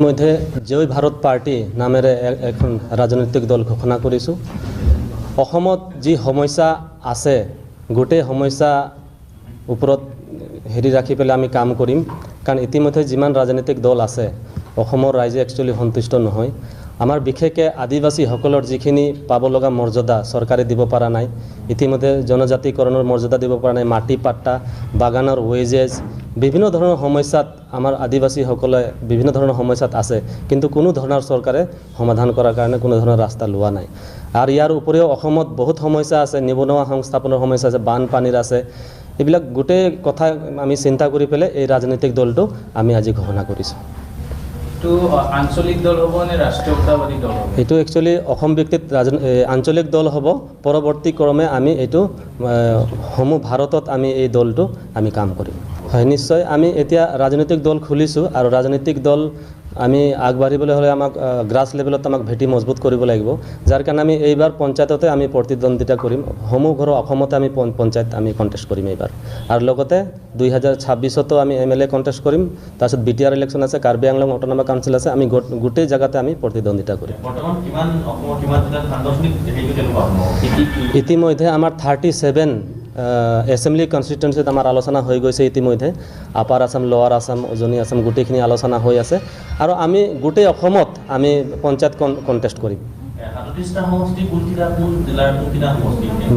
মধ্যে জয় ভাৰত পাৰ্টি নামেৰে এখন ৰাজনৈতিক দল ঘোষণা কৰিছোঁ। অসমত যি সমস্যা আছে গোটেই সমস্যা ওপৰত ৰাখি পেলাই আমি কাম কৰিম, কাৰণ ইতিমধ্যে যিমান ৰাজনৈতিক দল আছে অসমৰ ৰাইজে একচুৱেলি সন্তুষ্ট নহয়। আমাৰ বিশেষকৈ আদিবাসীসকলৰ যিখিনি পাব লগা মৰ্যাদা চৰকাৰে দিব পৰা নাই, ইতিমধ্যে জনজাতিকৰণৰ মৰ্যাদা দিব পৰা নাই, মাটি পাট্টা, বাগানৰ ৱেজেছ, বিভিন্ন ধৰণৰ সমস্যাত আমাৰ আদিবাসীসকলে বিভিন্ন ধৰণৰ সমস্যাত আছে, কিন্তু কোনো ধৰণৰ চৰকাৰে সমাধান কৰাৰ কাৰণে কোনো ধৰণৰ ৰাস্তা লোৱা নাই। আৰু ইয়াৰ উপৰিও অসমত বহুত সমস্যা আছে, নিবনুৱা সংস্থাপনৰ সমস্যা আছে, বানপানীৰ আছে। এইবিলাক গোটেই কথা আমি চিন্তা কৰি পেলাই এই ৰাজনৈতিক দলটো আমি আজি ঘোষণা কৰিছোঁ। আঞ্চলিক দল হ'ব নে ৰাষ্ট্ৰীয়তাবাদী দল হ'ব? এইটো একচুৱেলি অসম ভিত্তিক আঞ্চলিক দল হ'ব। পৰৱৰ্তী ক্ৰমে আমি এইটো সমূহ ভাৰতত আমি এই দলটো আমি কাম কৰিম। হয়, নিশ্চয় আমি এতিয়া ৰাজনৈতিক দল খুলিছোঁ, আৰু ৰাজনৈতিক দল আমি আগবাঢ়িবলৈ হ'লে আমাক গ্ৰাছ লেভেলত আমাক ভেটি মজবুত কৰিব লাগিব। যাৰ কাৰণে আমি এইবাৰ পঞ্চায়ততে আমি প্ৰতিদ্বন্দ্বিতা কৰিম। সমূহ ঘৰৰ অসমতে আমি পঞ্চায়ত আমি কণ্টেষ্ট কৰিম এইবাৰ, আৰু লগতে 2026তো আমি MLA কণ্টেষ্ট কৰিম। তাৰপিছত BTR ইলেকশ্যন আছে, কাৰ্বি আংলং অট'নমাছ কাউন্সিল আছে, আমি গোটেই জেগাতে আমি প্ৰতিদ্বন্দ্বিতা কৰিম। ইতিমধ্যে আমাৰ 37 এছেম্বলি কনষ্টিটুৱেঞ্চিত আমাৰ আলোচনা হৈ গৈছে। ইতিমধ্যে আপাৰ আছাম, লোৱাৰ আছাম, উজনি আছাম গোটেইখিনি আলোচনা হৈ আছে, আৰু আমি গোটেই অসমত আমি পঞ্চায়ত কণ্টেষ্ট কৰিম।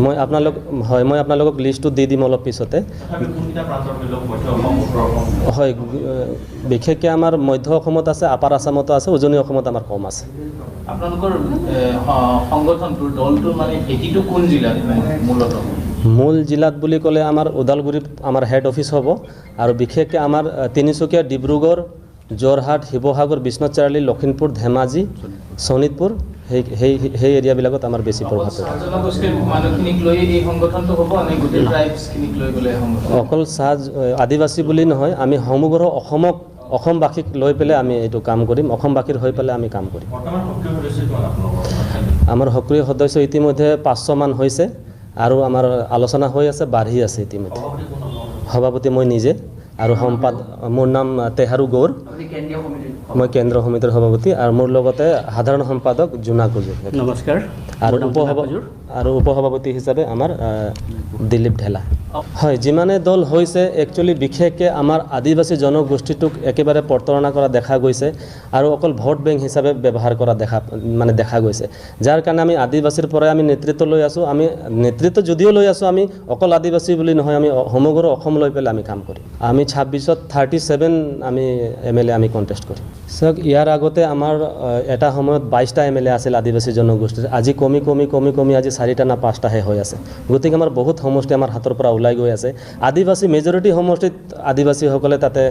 মই আপোনালোকক লিষ্টটো দি দিম অলপ পিছতে। হয়, বিশেষকৈ আমাৰ মধ্য অসমত আছে, আপাৰ আছামতো আছে, উজনি অসমত আমাৰ কম আছে। আপোনালোকৰ সংগঠনটোৰ দলটোৰ মানে ভেটিটো কোন জিলাত মূলতঃ? মূল জিলাত বুলি ক'লে আমাৰ ওদালগুৰিত আমাৰ হেড অফিচ হ'ব, আৰু বিশেষকৈ আমাৰ তিনিচুকীয়া, ডিব্ৰুগড়, যোৰহাট, শিৱসাগৰ, বিশ্বনাথ চাৰিআলি, লখিমপুৰ, ধেমাজি, শোণিতপুৰ, সেই এৰিয়াবিলাকত আমাৰ বেছি প্ৰভাৱ পৰে। অকল আদিবাসী বুলি নহয়, আমি সমগ্ৰ অসমবাসীক লৈ পেলাই আমি এইটো কাম কৰিম, অসমবাসীৰ হৈ পেলাই আমি কাম কৰিম। আমাৰ সক্ৰিয় সদস্য ইতিমধ্যে 500 মান হৈছে, আৰু আমাৰ আলোচনা হৈ আছে, বাঢ়ি আছে ইতিমধ্যে। সভাপতি মই নিজে, আৰু মোৰ নাম তেহাৰু গৌৰ, মই কেন্দ্ৰীয় সমিতিৰ সভাপতি, আৰু মোৰ লগতে সাধাৰণ সম্পাদক জোনা কুজুৰ। নমস্কাৰ। আৰু উপসভাপতি হিচাপে আমাৰ দিলীপ ঢেলা। হয়, যিমানে দল হৈছে একচুৱেলি বিশেষকৈ আমাৰ আদিবাসী জনগোষ্ঠীটোক একেবাৰে প্ৰতাৰণা কৰা দেখা গৈছে, আৰু অকল ভোট বেংক হিচাপে ব্যৱহাৰ কৰা দেখা গৈছে। যাৰ কাৰণে আমি আদিবাসীৰ পৰাই আমি নেতৃত্ব লৈ আছোঁ। আমি নেতৃত্ব যদিও লৈ আছোঁ, আমি অকল আদিবাসী বুলি নহয়, আমি সমগ্ৰ অসম লৈ পেলাই আমি কাম কৰিম। আমি 26ত 37 আমি MLA আমি কণ্টেষ্ট কৰিম। চাওক, ইয়াৰ আগতে আমাৰ এটা সময়ত 22টা MLA আছিল আদিবাসী জনগোষ্ঠীৰ। আজি কমি আজি 4টা না 5টাহে হৈ আছে। গতিকে আমাৰ বহুত সমষ্টি আমাৰ হাতৰ পৰা ওলাই গৈ আছে। আদিবাসী মেজৰিটি সমষ্টিত আদিবাসীসকলে তাতে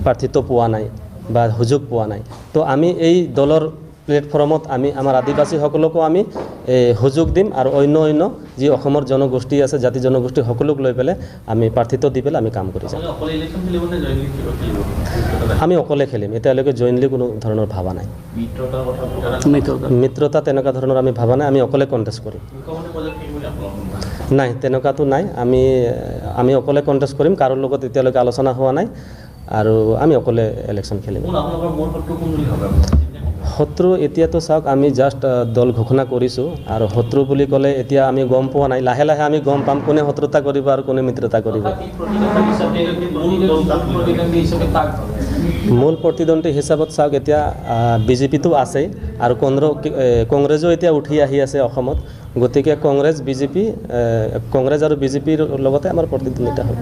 প্ৰাৰ্থিত্ব পোৱা নাই বা সুযোগ পোৱা নাই। তো আমি এই দলৰ প্লেটফৰ্মত আমি আমাৰ আদিবাসীসকলকো আমি সুযোগ দিম, আৰু অন্য যি অসমৰ জনগোষ্ঠী আছে, জাতি জনগোষ্ঠী সকলোক লৈ পেলাই আমি প্ৰাৰ্থিত্ব দি পেলাই আমি কাম কৰি যাম। আমি অকলে খেলিম, এতিয়ালৈকে জইনলি কোনো ধৰণৰ ভাবা নাই। মিত্ৰতা তেনেকুৱা ধৰণৰ আমি ভাবা নাই, আমি অকলে কণ্টেষ্ট কৰিম। নাই, তেনেকুৱাতো নাই। আমি অকলে কণ্টেষ্ট কৰিম, কাৰোৰ লগত এতিয়ালৈকে আলোচনা হোৱা নাই, আৰু আমি অকলে ইলেকশ্যন খেলিম। শত্ৰু এতিয়াতো চাওক, আমি জাষ্ট দল ঘোষণা কৰিছোঁ, আৰু শত্ৰু বুলি ক'লে এতিয়া আমি গম পোৱা নাই। লাহে লাহে আমি গম পাম কোনে শত্ৰুতা কৰিব আৰু কোনে মিত্ৰতা কৰিব। মূল প্ৰতিদ্বন্দ্বী হিচাপত চাওক, এতিয়া BJPটো আছেই, আৰু কংগ্ৰেছো এতিয়া উঠি আহি আছে অসমত। গতিকে কংগ্ৰেছ আৰু BJPৰ লগতে আমাৰ প্ৰতিদ্বন্দ্বিতা হ'ব।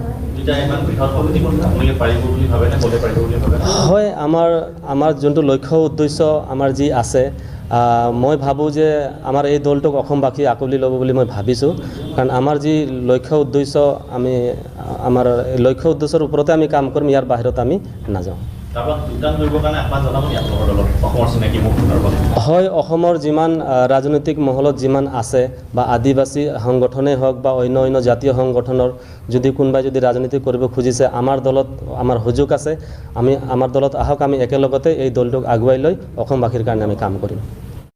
হয়, আমাৰ যোনটো লক্ষ্য উদ্দেশ্য আমাৰ যি আছে, মই ভাবোঁ যে আমাৰ এই দলটোক অসমবাসী আঁকোৱালি ল'ব বুলি মই ভাবিছোঁ। কাৰণ আমাৰ যি লক্ষ্য উদ্দেশ্য, আমাৰ লক্ষ্য উদ্দেশ্যৰ ওপৰতে আমি কাম কৰিম, ইয়াৰ বাহিৰত আমি নাযাওঁ। হয়, অসমৰ যিমান ৰাজনৈতিক মহলত যিমান আছে, বা আদিবাসী সংগঠনেই হওক বা অন্য জাতীয় সংগঠনৰ যদি কোনোবাই যদি ৰাজনীতি কৰিব খুজিছে, আমাৰ দলত আমাৰ সুযোগ আছে। আমাৰ দলত আহক, আমি একেলগতে এই দলটোক আগুৱাই লৈ অসমবাসীৰ কাৰণে আমি কাম কৰিম।